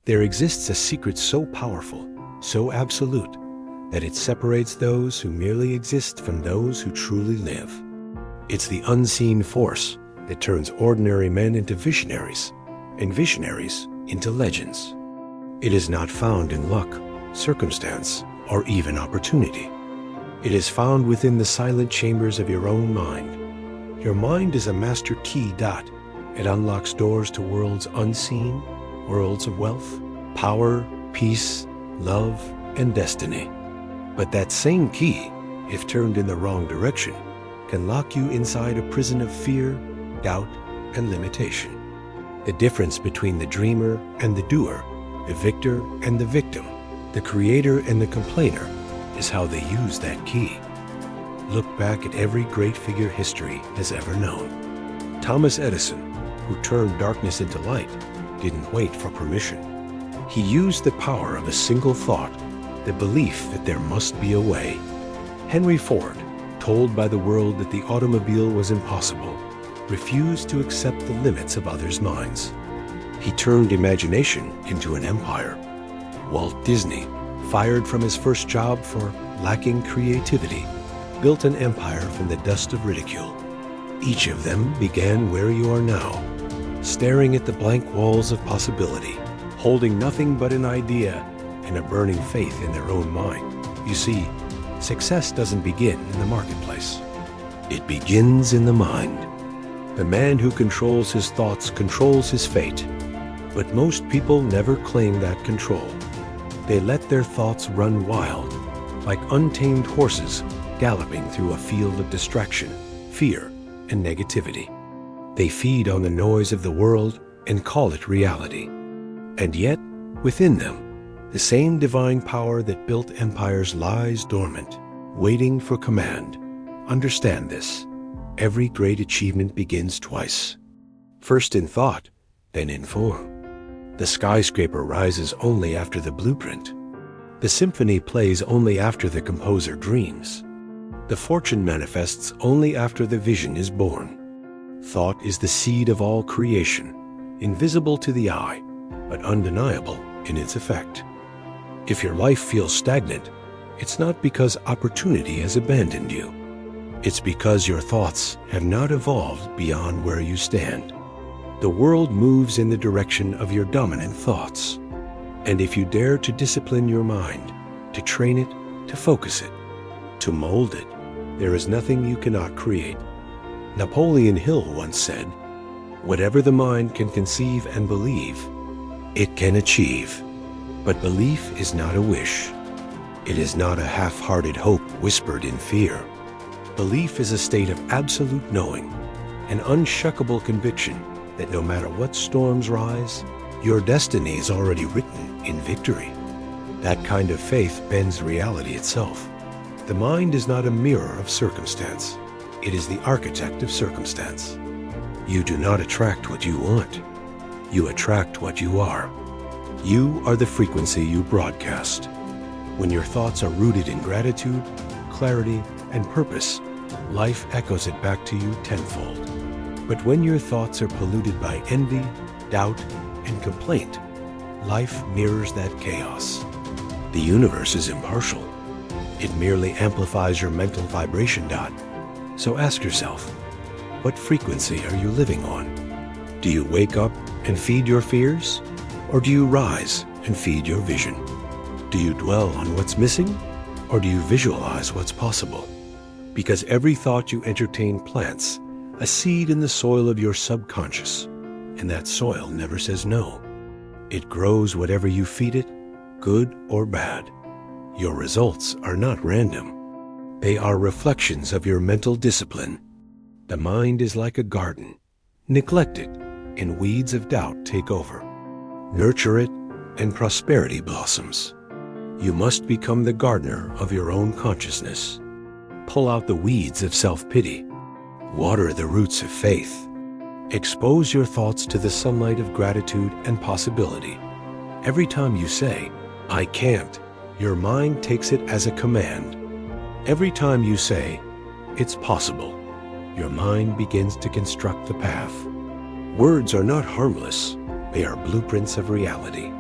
There exists a secret so powerful, so absolute, that it separates those who merely exist from those who truly live. It's the unseen force that turns ordinary men into visionaries, and visionaries into legends. It is not found in luck, circumstance, or even opportunity. It is found within the silent chambers of your own mind. Your mind is a master key. It unlocks doors to worlds unseen, worlds of wealth, power, peace, love, and destiny. But that same key, if turned in the wrong direction, can lock you inside a prison of fear, doubt, and limitation. The difference between the dreamer and the doer, the victor and the victim, the creator and the complainer, is how they use that key. Look back at every great figure history has ever known. Thomas Edison, who turned darkness into light, didn't wait for permission. He used the power of a single thought, the belief that there must be a way. Henry Ford, told by the world that the automobile was impossible, refused to accept the limits of others' minds. He turned imagination into an empire. Walt Disney, fired from his first job for lacking creativity, built an empire from the dust of ridicule. Each of them began where you are now, staring at the blank walls of possibility, holding nothing but an idea and a burning faith in their own mind. You see, success doesn't begin in the marketplace. It begins in the mind. The man who controls his thoughts controls his fate. But most people never claim that control. They let their thoughts run wild, like untamed horses galloping through a field of distraction, fear, and negativity. They feed on the noise of the world and call it reality. And yet, within them, the same divine power that built empires lies dormant, waiting for command. Understand this. Every great achievement begins twice. First in thought, then in form. The skyscraper rises only after the blueprint. The symphony plays only after the composer dreams. The fortune manifests only after the vision is born. Thought is the seed of all creation, invisible to the eye, but undeniable in its effect. If your life feels stagnant, it's not because opportunity has abandoned you. It's because your thoughts have not evolved beyond where you stand. The world moves in the direction of your dominant thoughts. And if you dare to discipline your mind, to train it, to focus it, to mold it, there is nothing you cannot create. Napoleon Hill once said, "Whatever the mind can conceive and believe, it can achieve." But belief is not a wish. It is not a half-hearted hope whispered in fear. Belief is a state of absolute knowing, an unshuckable conviction that no matter what storms rise, your destiny is already written in victory. That kind of faith bends reality itself. The mind is not a mirror of circumstance. It is the architect of circumstance. You do not attract what you want. You attract what you are. You are the frequency you broadcast. When your thoughts are rooted in gratitude, clarity, and purpose, life echoes it back to you tenfold. But when your thoughts are polluted by envy, doubt, and complaint, life mirrors that chaos. The universe is impartial. It merely amplifies your mental vibration. So ask yourself, what frequency are you living on? Do you wake up and feed your fears? Or do you rise and feed your vision? Do you dwell on what's missing? Or do you visualize what's possible? Because every thought you entertain plants a seed in the soil of your subconscious, and that soil never says no. It grows whatever you feed it, good or bad. Your results are not random. They are reflections of your mental discipline. The mind is like a garden. Neglect it, and weeds of doubt take over. Nurture it, and prosperity blossoms. You must become the gardener of your own consciousness. Pull out the weeds of self-pity. Water the roots of faith. Expose your thoughts to the sunlight of gratitude and possibility. Every time you say, "I can't," your mind takes it as a command. Every time you say, "It's possible," your mind begins to construct the path. Words are not harmless. They are blueprints of reality.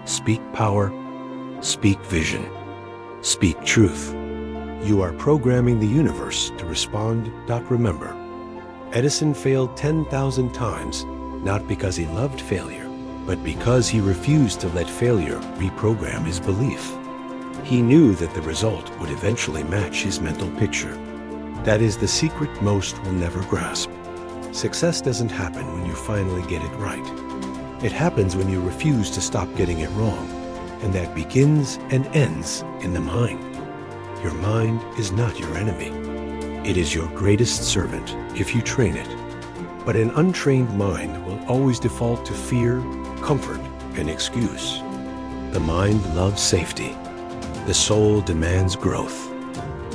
Speak power, speak vision, speak truth. You are programming the universe to respond. Remember, Edison failed 10,000 times, not because he loved failure, but because he refused to let failure reprogram his belief. He knew that the result would eventually match his mental picture. That is the secret most will never grasp. Success doesn't happen when you finally get it right. It happens when you refuse to stop getting it wrong, and that begins and ends in the mind. Your mind is not your enemy. It is your greatest servant if you train it. But an untrained mind will always default to fear, comfort, and excuse. The mind loves safety. The soul demands growth.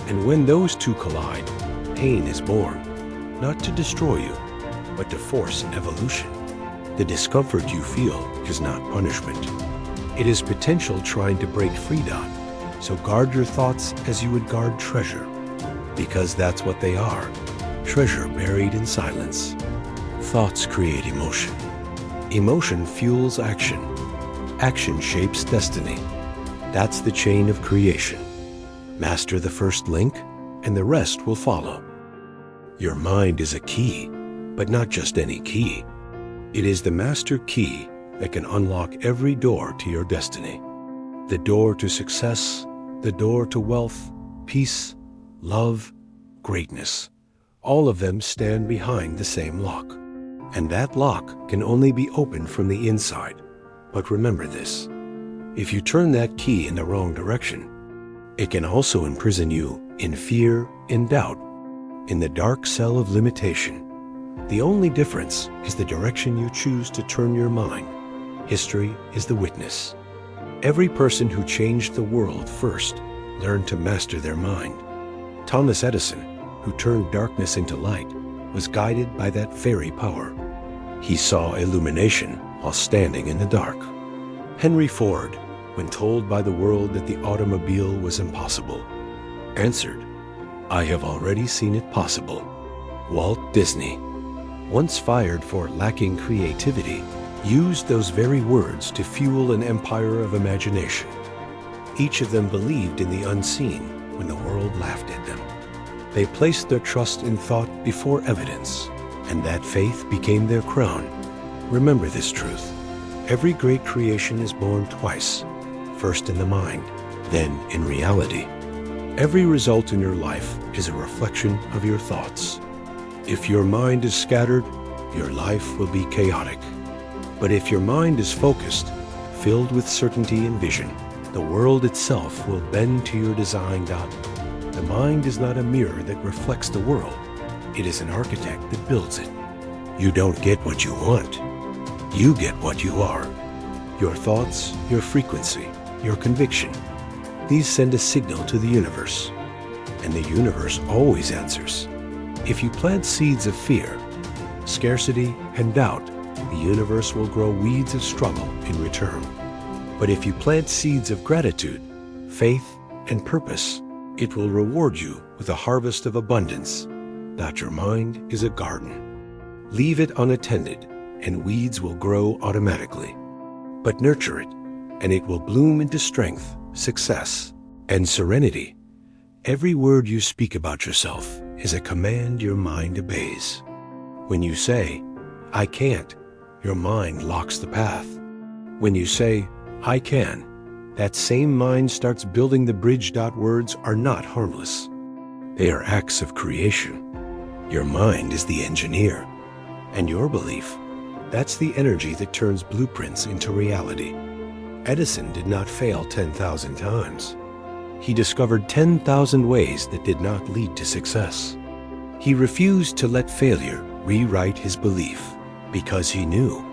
And when those two collide, pain is born, not to destroy you, but to force evolution. The discomfort you feel is not punishment. It is potential trying to break free. So guard your thoughts as you would guard treasure, because that's what they are, treasure buried in silence. Thoughts create emotion. Emotion fuels action. Action shapes destiny. That's the chain of creation. Master the first link, and the rest will follow. Your mind is a key, but not just any key. It is the master key that can unlock every door to your destiny. The door to success, the door to wealth, peace, love, greatness. All of them stand behind the same lock. And that lock can only be opened from the inside. But remember this, if you turn that key in the wrong direction, it can also imprison you in fear, in doubt, in the dark cell of limitation. The only difference is the direction you choose to turn your mind. History is the witness. Every person who changed the world first learned to master their mind. Thomas Edison, who turned darkness into light, was guided by that very power. He saw illumination while standing in the dark. Henry Ford, when told by the world that the automobile was impossible, answered, "I have already seen it possible." Walt Disney, once fired for lacking creativity, used those very words to fuel an empire of imagination. Each of them believed in the unseen when the world laughed at them. They placed their trust in thought before evidence, and that faith became their crown. Remember this truth. Every great creation is born twice, first in the mind, then in reality. Every result in your life is a reflection of your thoughts. If your mind is scattered, your life will be chaotic. But if your mind is focused, filled with certainty and vision, the world itself will bend to your design. The mind is not a mirror that reflects the world. It is an architect that builds it. You don't get what you want. You get what you are. Your thoughts, your frequency, your conviction. These send a signal to the universe. And the universe always answers. If you plant seeds of fear, scarcity, and doubt, the universe will grow weeds of struggle in return. But if you plant seeds of gratitude, faith, and purpose, it will reward you with a harvest of abundance. That your mind is a garden. Leave it unattended, and weeds will grow automatically. But nurture it, and it will bloom into strength, success, and serenity. Every word you speak about yourself is a command your mind obeys. When you say, "I can't," your mind locks the path. When you say, "I can," that same mind starts building the bridge. Words are not harmless. They are acts of creation. Your mind is the engineer. And your belief, that's the energy that turns blueprints into reality. Edison did not fail 10,000 times. He discovered 10,000 ways that did not lead to success. He refused to let failure rewrite his belief because he knew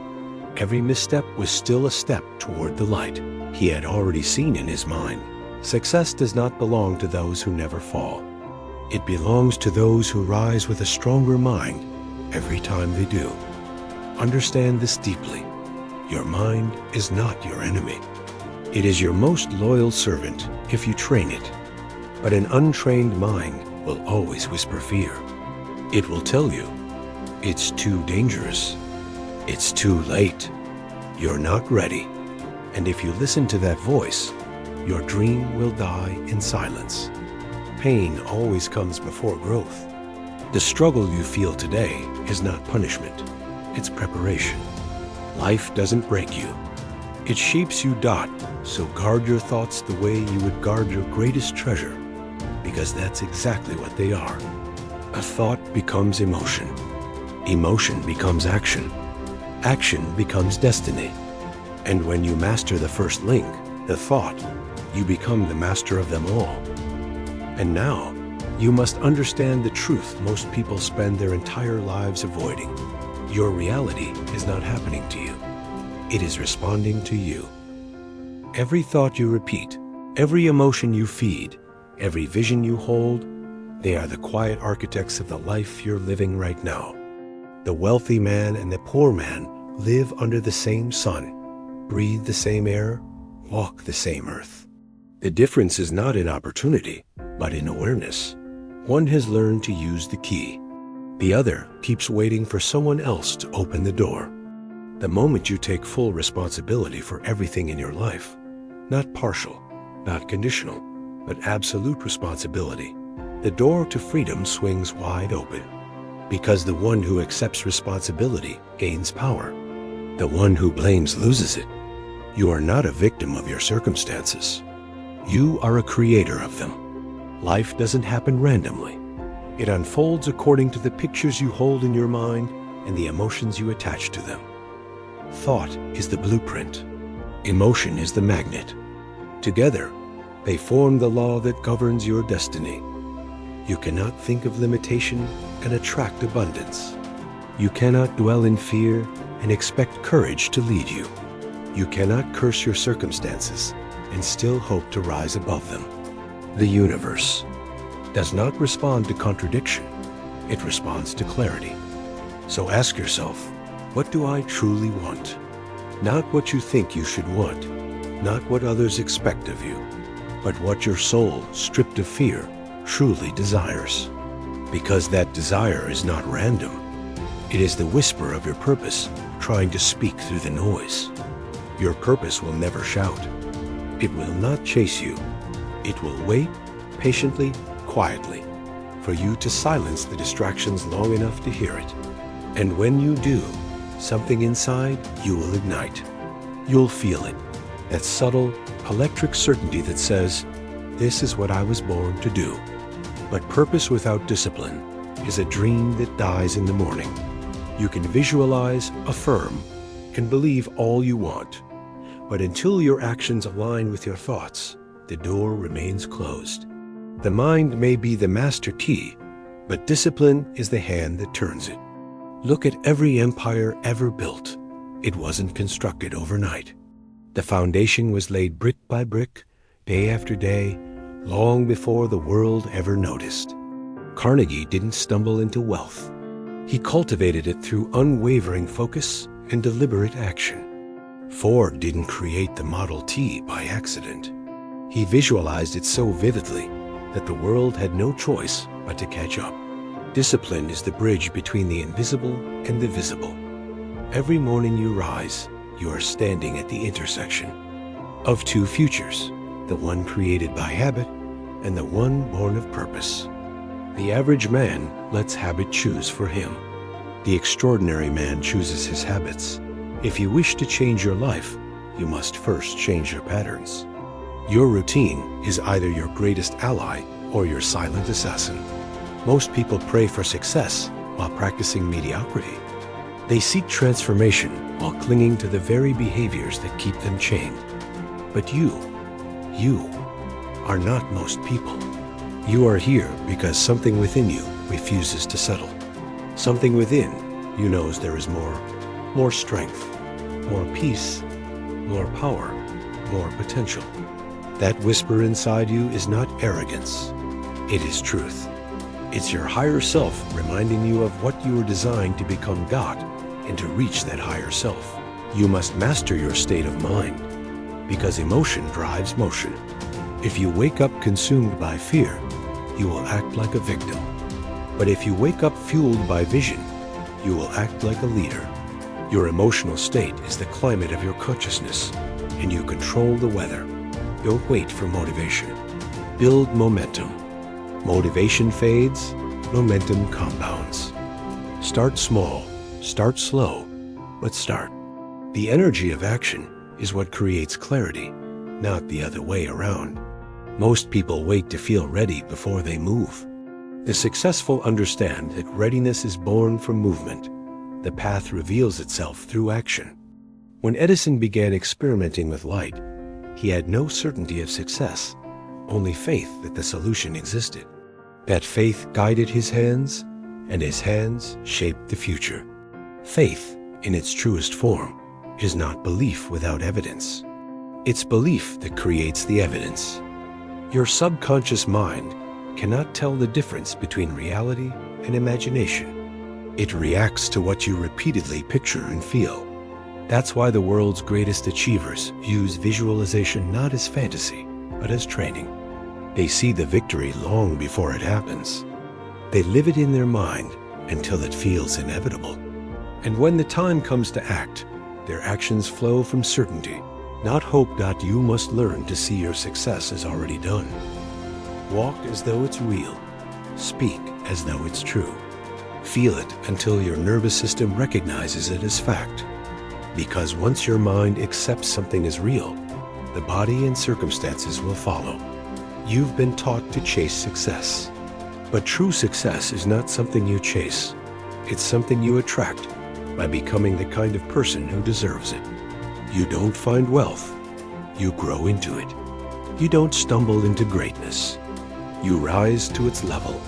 every misstep was still a step toward the light he had already seen in his mind. Success does not belong to those who never fall. It belongs to those who rise with a stronger mind every time they do. Understand this deeply. Your mind is not your enemy. It is your most loyal servant if you train it. But an untrained mind will always whisper fear. It will tell you, "It's too dangerous. It's too late. You're not ready." And if you listen to that voice, your dream will die in silence. Pain always comes before growth. The struggle you feel today is not punishment, it's preparation. Life doesn't break you. It shapes you. So guard your thoughts the way you would guard your greatest treasure, because that's exactly what they are. A thought becomes emotion. Emotion becomes action. Action becomes destiny. And when you master the first link, the thought, you become the master of them all. And now, you must understand the truth most people spend their entire lives avoiding. Your reality is not happening to you. It is responding to you. Every thought you repeat, every emotion you feed, every vision you hold, they are the quiet architects of the life you're living right now. The wealthy man and the poor man live under the same sun, breathe the same air, walk the same earth. The difference is not in opportunity, but in awareness. One has learned to use the key. The other keeps waiting for someone else to open the door. The moment you take full responsibility for everything in your life, not partial, not conditional, but absolute responsibility, the door to freedom swings wide open. Because the one who accepts responsibility gains power. The one who blames loses it. You are not a victim of your circumstances. You are a creator of them. Life doesn't happen randomly. It unfolds according to the pictures you hold in your mind and the emotions you attach to them. Thought is the blueprint. Emotion is the magnet. Together, they form the law that governs your destiny. You cannot think of limitation and attract abundance. You cannot dwell in fear and expect courage to lead you. You cannot curse your circumstances and still hope to rise above them. The universe does not respond to contradiction. It responds to clarity. So ask yourself, what do I truly want? Not what you think you should want, not what others expect of you, but what your soul, stripped of fear, truly desires. Because that desire is not random. It is the whisper of your purpose trying to speak through the noise. Your purpose will never shout. It will not chase you. It will wait patiently, quietly, for you to silence the distractions long enough to hear it. And when you do, something inside you will ignite. You'll feel it, that subtle, electric certainty that says, this is what I was born to do. But purpose without discipline is a dream that dies in the morning. You can visualize, affirm, can believe all you want. But until your actions align with your thoughts, the door remains closed. The mind may be the master key, but discipline is the hand that turns it. Look at every empire ever built. It wasn't constructed overnight. The foundation was laid brick by brick, day after day, long before the world ever noticed. Carnegie didn't stumble into wealth. He cultivated it through unwavering focus and deliberate action. Ford didn't create the Model T by accident. He visualized it so vividly that the world had no choice but to catch up. Discipline is the bridge between the invisible and the visible. Every morning you rise, you are standing at the intersection of two futures, the one created by habit and the one born of purpose. The average man lets habit choose for him. The extraordinary man chooses his habits. If you wish to change your life, you must first change your patterns. Your routine is either your greatest ally or your silent assassin. Most people pray for success while practicing mediocrity. They seek transformation while clinging to the very behaviors that keep them chained. But you are not most people. You are here because something within you refuses to settle. Something within you knows there is more strength, more peace, more power, more potential. That whisper inside you is not arrogance. It is truth. It's your higher self reminding you of what you were designed to become God and to reach that higher self. You must master your state of mind because emotion drives motion. If you wake up consumed by fear, you will act like a victim. But if you wake up fueled by vision, you will act like a leader. Your emotional state is the climate of your consciousness. and you control the weather. Don't wait for motivation. Build momentum. Motivation fades, momentum compounds. Start small, start slow, but start. The energy of action is what creates clarity, not the other way around. Most people wait to feel ready before they move. The successful understand that readiness is born from movement. The path reveals itself through action. When Edison began experimenting with light, he had no certainty of success, only faith that the solution existed. That faith guided his hands, and his hands shaped the future. Faith, in its truest form, is not belief without evidence. It's belief that creates the evidence. Your subconscious mind cannot tell the difference between reality and imagination. It reacts to what you repeatedly picture and feel. That's why the world's greatest achievers use visualization not as fantasy, but as training. They see the victory long before it happens. They live it in their mind until it feels inevitable. And when the time comes to act, their actions flow from certainty, not hope. You must learn to see your success as already done. Walk as though it's real. Speak as though it's true. Feel it until your nervous system recognizes it as fact. Because once your mind accepts something as real, the body and circumstances will follow. You've been taught to chase success. But true success is not something you chase. It's something you attract by becoming the kind of person who deserves it. You don't find wealth. You grow into it. You don't stumble into greatness. You rise to its level.